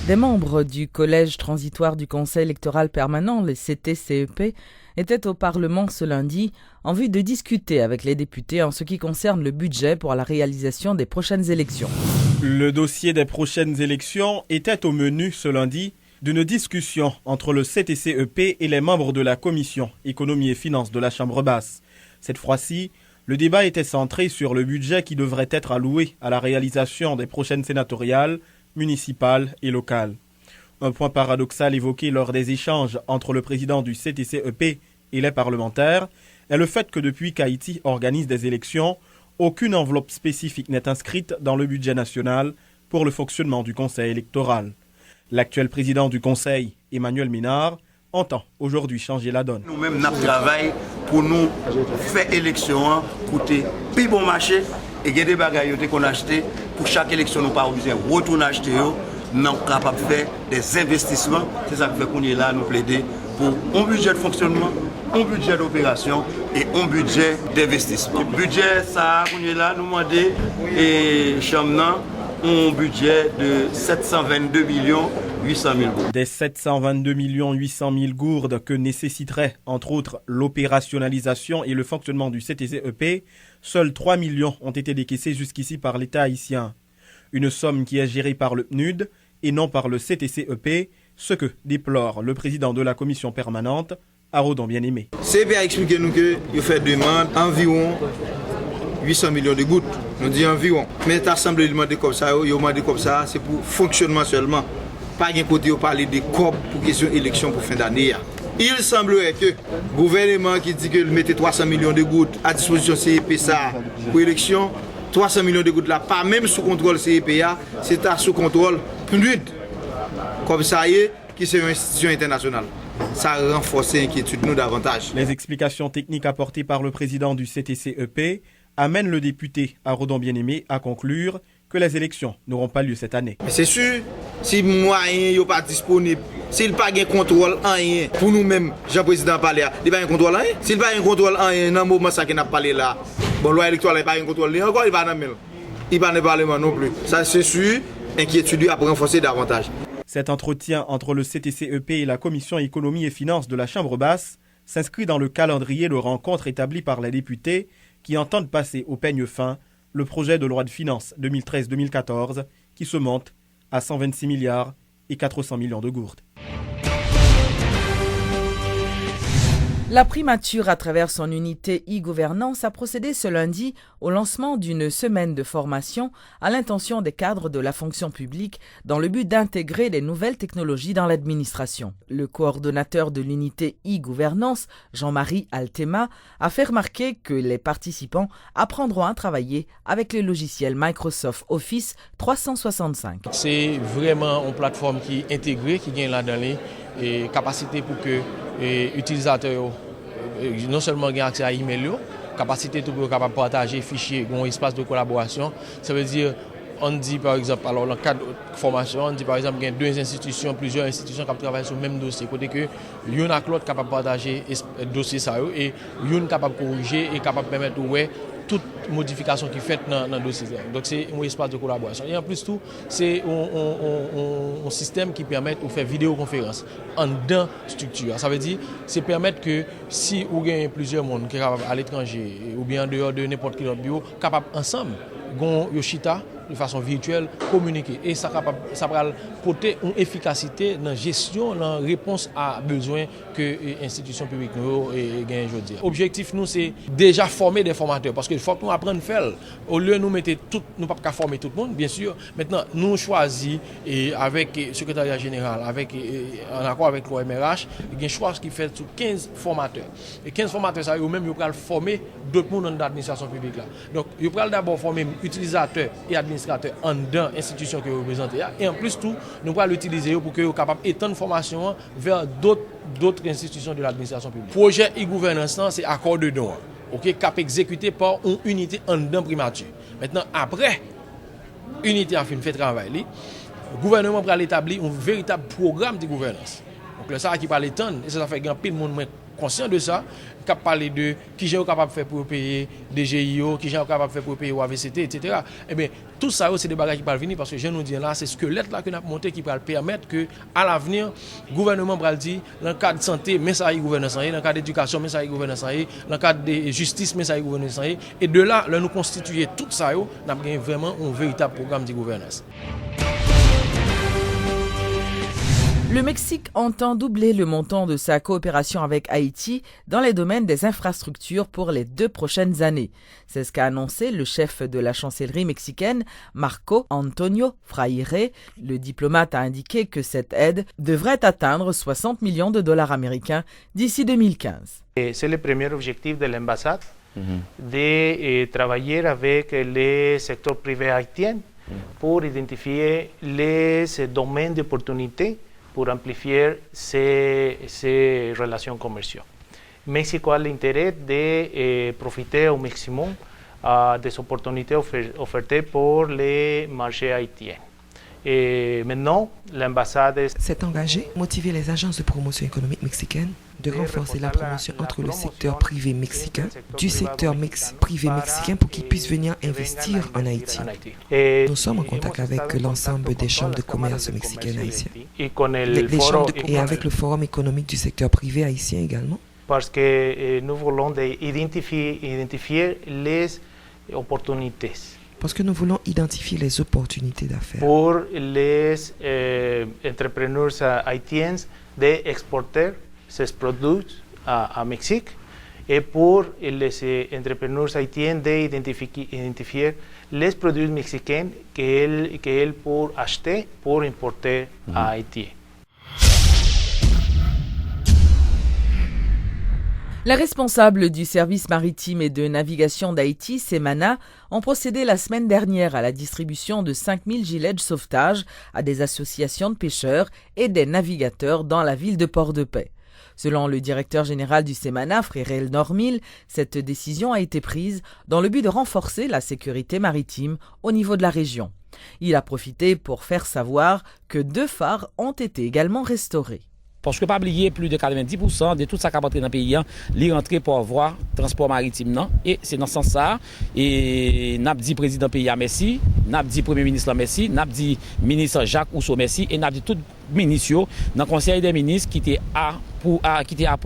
Des membres du collège transitoire du Conseil électoral permanent, le CTCEP, étaient au Parlement ce lundi en vue de discuter avec les députés en ce qui concerne le budget pour la réalisation des prochaines élections. Le dossier des prochaines élections était au menu ce lundi d'une discussion entre le CTCEP et les membres de la commission économie et finances de la Chambre basse. Cette fois-ci, le débat était centré sur le budget qui devrait être alloué à la réalisation des prochaines sénatoriales, municipales et locales. Un point paradoxal évoqué lors des échanges entre le président du CTCEP et les parlementaires est le fait que depuis qu'Haïti organise des élections, aucune enveloppe spécifique n'est inscrite dans le budget national pour le fonctionnement du Conseil électoral. L'actuel président du Conseil, Emmanuel Ménard, entend aujourd'hui changer la donne. Nous-mêmes, nous travaillons pour nous faire élection, coûter plus bon marché et il y a des bagages qu'on a acheté pour chaque élection, nous pas obligé de retourner acheter. Nous sommes capables de faire des investissements. C'est ça qui fait qu'on est là, nous plaider pour un budget de fonctionnement, un budget d'opération et un budget d'investissement. Le budget, ça, on est là, nous demandons et Chamnan un budget de 722 800 000 gourdes. Des 722 800 000 gourdes que nécessiterait, entre autres, l'opérationnalisation et le fonctionnement du CTCEP, seuls 3 millions ont été décaissés jusqu'ici par l'État haïtien. Une somme qui est gérée par le PNUD et non par le CTCEP, ce que déplore le président de la commission permanente, Arodon Bien-Aimé. CEP a expliqué nous qu'il fait demande environ 800 millions de gouttes. Nous disons environ. Mais l'Assemblée a demandé comme ça, c'est pour fonctionnement seulement. Pas d'un côté, on parle des corps pour question élection pour fin d'année. Il semblerait que le gouvernement qui dit qu'il mettait 300 millions de gouttes à disposition CEP ça pour élection, 300 millions de gouttes là, pas même sous contrôle CEPA, c'est sous contrôle PNUD. Comme ça y est, qui c'est une institution internationale. Ça renforce l'inquiétude nous davantage. Les explications techniques apportées par le président du CTCEP amènent le député Arodon Bien-Aimé à conclure que les élections n'auront pas lieu cette année. Mais c'est sûr, si moyen n'est pas disponible, s'il n'y a pas de contrôle rien pour nous-mêmes, Jean-Président parler, il n'y a pas de contrôle rien. S'il n'y a pas de contrôle rien, dans le moment ça qu'on a parlé là, bon, loi électorale n'a pas de contrôle rien, encore il va dans le il va dans le Parlement non plus. Ça c'est sûr, inquiétude a renforcé davantage. Cet entretien entre le CTCEP et la commission économie et finances de la Chambre basse s'inscrit dans le calendrier de rencontres établi par les députés qui entendent passer au peigne fin le projet de loi de finances 2013-2014 qui se monte à 126 milliards et 400 millions de gourdes. La primature, à travers son unité e-gouvernance, a procédé ce lundi au lancement d'une semaine de formation à l'intention des cadres de la fonction publique dans le but d'intégrer les nouvelles technologies dans l'administration. Le coordonnateur de l'unité e-gouvernance, Jean-Marie Altema, a fait remarquer que les participants apprendront à travailler avec le logiciel Microsoft Office 365. C'est vraiment une plateforme qui est intégrée, qui gagne là-dedans les capacités pour que les utilisateurs non seulement aient accès à l'email, capacité pour capable partager les fichiers, un espace de collaboration. Ça veut dire, on dit par exemple, alors dans le cadre de formation, on dit par exemple qu'il y a plusieurs institutions qui travaillent sur le même dossier. Côté que l'une à l'autre capable de partager le dossier ça et l'une capable de corriger et capable de permettre toute modification qui est faite dans le dossier. Donc c'est un espace de collaboration. Et en plus tout, c'est un système qui permet de faire vidéoconférence en dans structure. Ça veut dire, c'est permettre que si vous avez plusieurs monde qui sont capables à l'étranger ou bien en dehors de n'importe quel autre bureau, capables ensemble, Yoshita de façon virtuelle, communiquer. Et ça va porter une efficacité dans la gestion, dans la réponse à besoins que l'institution publique gagne aujourd'hui. L'objectif, nous, c'est déjà former des formateurs. Parce qu'il faut que nous apprenions à faire. Au lieu de nous mettre tout, nous ne pouvons pas former tout le monde, bien sûr. Maintenant, nous choisissons, avec le secrétariat général, en accord avec l'OMRH, il y a un choix qui fait sur 15 formateurs. Et 15 formateurs, ça eux-mêmes, ils vont former d'autres monde dans l'administration publique. Là. Donc, ils vont d'abord former utilisateurs et administrateurs en dans l'institution que vous représentez. Et en plus, tout, nous allons l'utiliser pour que vous soyez capable d'étendre la formation vers d'autres institutions de l'administration publique. Le projet e-gouvernance, c'est accord de don, cap exécuté par une unité en dans primature. Maintenant, après, l'unité a fait travail, le gouvernement va établir un véritable programme de gouvernance. Ça qui parle l'étendre, et ça fait grand pile monde conscient de ça, qui parler de qui j'ai capable de faire pour payer des GIO, qui j'ai capable de faire pour payer au AVCT, etc. Eh bien, tout ça, c'est des bagages qui parlent venir parce que je nous dis là, c'est ce squelette là que nous avons monté qui va permettre que à l'avenir, le gouvernement va dire, dans le cadre de santé, mais ça y est gouvernance, dans le cadre d'éducation, mais ça y est gouvernance, dans le cadre de justice, mais ça y est gouvernance. Et de là, nous constituer tout ça, nous avons vraiment un véritable programme de gouvernance. Le Mexique entend doubler le montant de sa coopération avec Haïti dans les domaines des infrastructures pour les 2 prochaines années. C'est ce qu'a annoncé le chef de la chancellerie mexicaine, Marco Antonio Freire. Le diplomate a indiqué que cette aide devrait atteindre 60 millions de dollars américains d'ici 2015. C'est le premier objectif de l'ambassade, de travailler avec les secteurs privés haïtiens pour identifier les domaines d'opportunité pour amplifier ces relations commerciales. Mexico a l'intérêt de profiter au maximum des opportunités offertes par les marchés haïtiens. Et maintenant, l'ambassade s'est engagée à motiver les agences de promotion économique mexicaines de renforcer la promotion entre le secteur privé mexicain du secteur privé mexicain pour qu'ils puissent venir investir en Haïti. Nous sommes en contact avec l'ensemble des chambres de commerce mexicaines haïtiennes et avec le forum économique du secteur privé haïtien également. Parce que nous voulons identifier les opportunités. Parce que nous voulons identifier les opportunités d'affaires. Pour les entrepreneurs haïtiens d'exporter ces produits à Mexique et pour les entrepreneurs haïtiens d'identifier les produits mexicains qu'ils peuvent acheter pour importer à Haïti. Les responsables du service maritime et de navigation d'Haïti, Semana, ont procédé la semaine dernière à la distribution de 5000 gilets de sauvetage à des associations de pêcheurs et des navigateurs dans la ville de Port-de-Paix. Selon le directeur général du Semana, Frérel Normil, cette décision a été prise dans le but de renforcer la sécurité maritime au niveau de la région. Il a profité pour faire savoir que 2 phares ont été également restaurés. Parce que pas oublier plus de 90% de tout ça qui a rentré dans le pays, li rentré par voie transport maritime non et c'est dans ce sens ça et n'a dit président pays merci, n'a dit premier ministre merci, n'a dit ministre Jacques Ousseau merci et n'a dit tout ministre dans le conseil des ministres qui était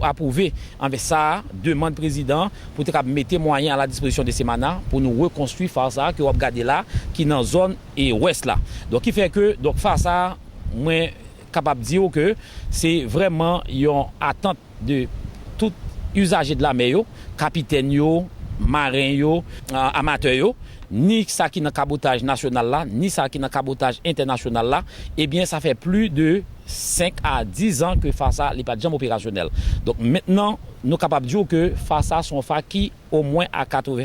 approuvé avec ça demande président pour mettre moyens à la disposition de Semana pour nous reconstruire face ça que on regarder là qui dans zone et ouest là. Donc qui fait que donc face ça moi capable de dire que c'est vraiment une attente de tout usager de la mer, capitaine, marin, amateur, ni ça qui est dans le cabotage national là, ni ça qui est dans le cabotage international là, eh bien ça fait plus de 5 à 10 ans que FASA n'est pas jamais opérationnel. Donc maintenant, nous sommes capables de dire que FASA sont qui au moins à 80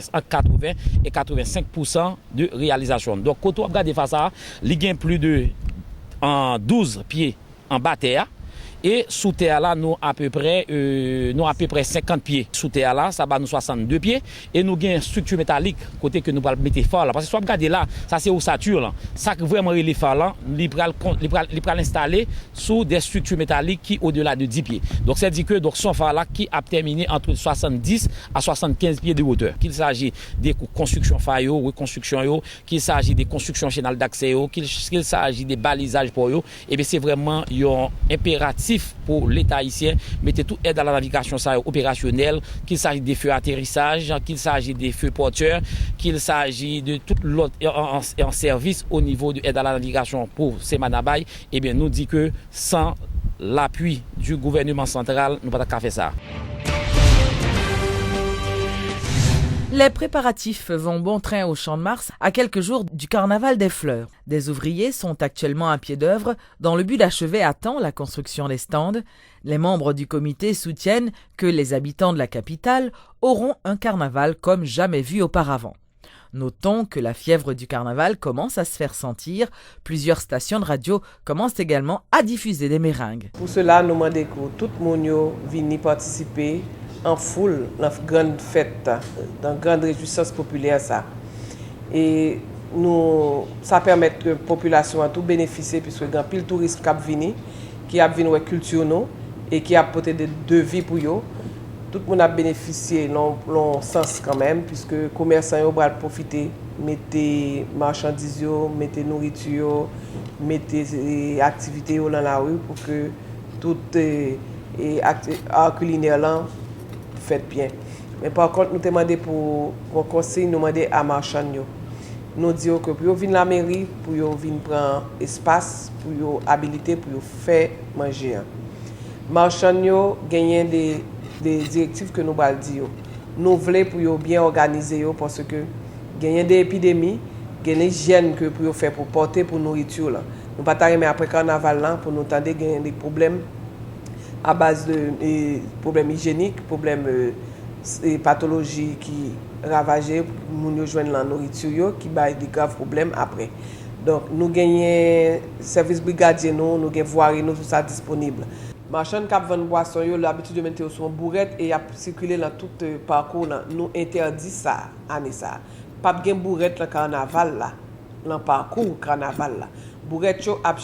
et 85% de réalisation. Donc quand on regarde FASA, il gagne plus de 12 pieds en bas terre et sous terre là nous à peu près 50 pieds sous terre là ça va nous 62 pieds et nous gain structure métallique côté que nous va mettre fort là parce que soit regarder là ça c'est ossature là ça que vraiment les fort là il va l'installer sous des structures métalliques qui au-delà de 10 pieds. Donc c'est dit que donc son phare là qui a terminé entre 70 à 75 pieds de hauteur. Qu'il s'agit des constructions failles, reconstruction qu'il s'agit des constructions chenal d'accès qu'il s'agit des balisages pour eux et bien c'est vraiment un impératif pour l'État haïtien, mettez tout aide à la navigation ça opérationnelle, qu'il s'agit des feux atterrissage, qu'il s'agit des feux porteurs, qu'il s'agit de tout l'autre en service au niveau de aide à la navigation pour Semana Bay, et bien nous dit que sans l'appui du gouvernement central, nous ne pouvons pas faire ça. Les préparatifs vont bon train au Champ de Mars à quelques jours du Carnaval des Fleurs. Des ouvriers sont actuellement à pied d'œuvre dans le but d'achever à temps la construction des stands. Les membres du comité soutiennent que les habitants de la capitale auront un carnaval comme jamais vu auparavant. Notons que la fièvre du carnaval commence à se faire sentir. Plusieurs stations de radio commencent également à diffuser des méringues. Pour cela, nous demandons que tout le monde vienne participer en foule dans une grande fête, dans une grande réjouissance populaire. Ça. Et ça permet que la population a tout bénéficier puisque il y a pile touristes qui viennent voir culture nous et qui a apporté des devis pour eux. Tout le monde a bénéficié dans sens quand même, puisque les commerçants ont profité, mettez marchandises, mettez nourriture, mettez activités dans la rue pour que tout art culinaire là fait bien. Mais par contre, nous demandons pour un conseil, nous demandons à marchands. Nous disons que pour venir à la mairie, pour venir prendre espace, pour habiliter, pour faire manger. Marchands gagnent des directives que nous allons dire. Nous voulons pour bien organiser parce que gagnent des épidémies, gagnent des hygiènes que pour faire pour porter pour nourriture là. Nous pas mais après carnaval là pour nous tendre gagner des problèmes à base de problèmes hygiéniques, problèmes pathologies qui ravagent nous joindre la nourriture qui ba des graves problèmes après. Donc nous gagnons service brigadier nous gagnons voirie nous tout ça disponible. Marchand qui vend boisson yo l'habitude de mettre sur bourrette et a circuler dans tout parcours là nous interdit ça année ça. Pas gain bourrette le carnaval là dans parcours carnaval là. Bourrette yo a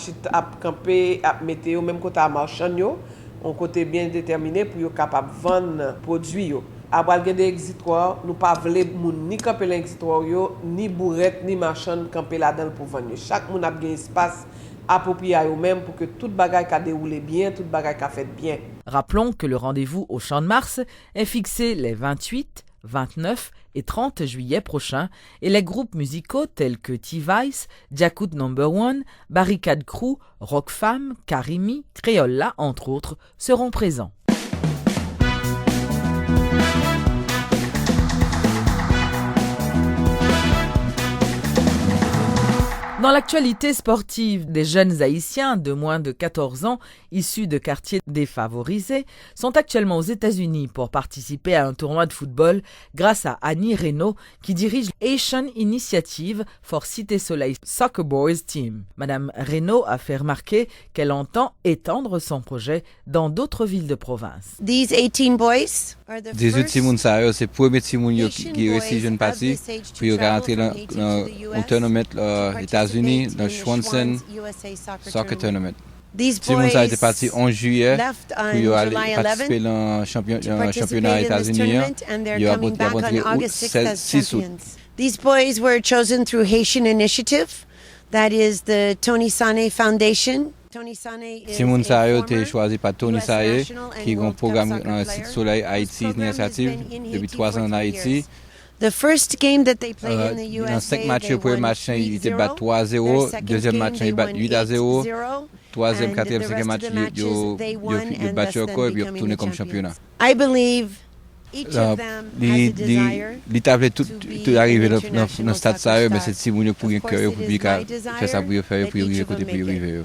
camper a mettre même côté à marchand yo on côté bien déterminé pour yo capable vendre produit yo. Après il y a des exitoires, nous pas voulons ni camper l'exitoire yo, ni bourrette ni marchand camper là-dedans pour vendre. Chaque monde a un espace approprié à eux-mêmes pour que toute bagaille a déroulé bien, toute bagaille a fait bien. Rappelons que le rendez-vous au Champ de Mars est fixé les 28, 29 et 30 juillet prochains et les groupes musicaux tels que T-Vice, Jakut No. 1, Barricade Crew, Rock Femme, Karimi, Créola, entre autres, seront présents. Dans l'actualité sportive, des jeunes Haïtiens de moins de 14 ans, issus de quartiers défavorisés, sont actuellement aux États-Unis pour participer à un tournoi de football grâce à Annie Reynaud, qui dirige Asian Initiative for Cité Soleil Soccer Boys Team. Madame Reynaud a fait remarquer qu'elle entend étendre son projet dans d'autres villes de province. 18 Timoun Sayo, c'est le premier Timoun qui réussit jeune parti, puis il a rentré dans un tournament aux États-Unis, dans le Swanson Soccer Tournament. Timoun Sayo était parti en juillet, puis il a participé dans le championnat états-unien, il a rentré 6 août. These boys were chosen through Haitian Initiative, that is the Tony Sané Foundation. Timoun Sayo a été choisi par Tony Sané, qui est un programme dans le Cité Soleil Haïti Initiative depuis 3 ans en Haïti. The first game that they played in the USA, dans 5 matchs, le premier match, il était battu 3-0, deuxième match, il battu 8-0, troisième, quatrième, cinquième match, il battu encore et puis il retourné comme championnat. I believe each of them has a desire. Il tout arrivé dans le stade Sayo, mais c'est Timoun pour un cœur, pour faire ça pour faire, pour y arriver côté pour y arriver.